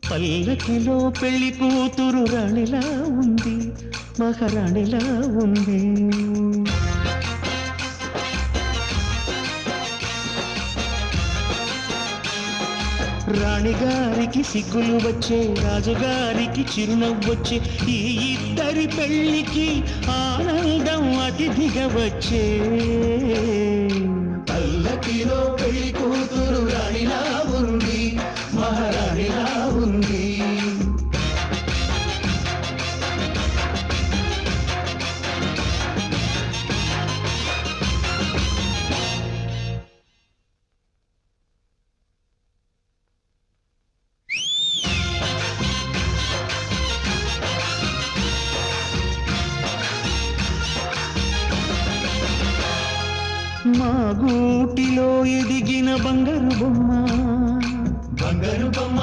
పల్లకిలో పెళ్లి కూతురు రాణిలా ఉంది, మహారాణిలా ఉంది. రాణిగారికి సిగ్గులు వచ్చే, రాజుగారికి చిరునవ్వొచ్చే, ఈ ఇద్దరి పెళ్లికి ఆనందం అతిథిగా వచ్చే. పల్లకిలో పెళ్లి కూతురు రాణిలా ఉంది, మహారాణిలా ఉంది. మా గూటిలో ఎదిగిన బంగారు బొమ్మ, బంగారు బొమ్మ.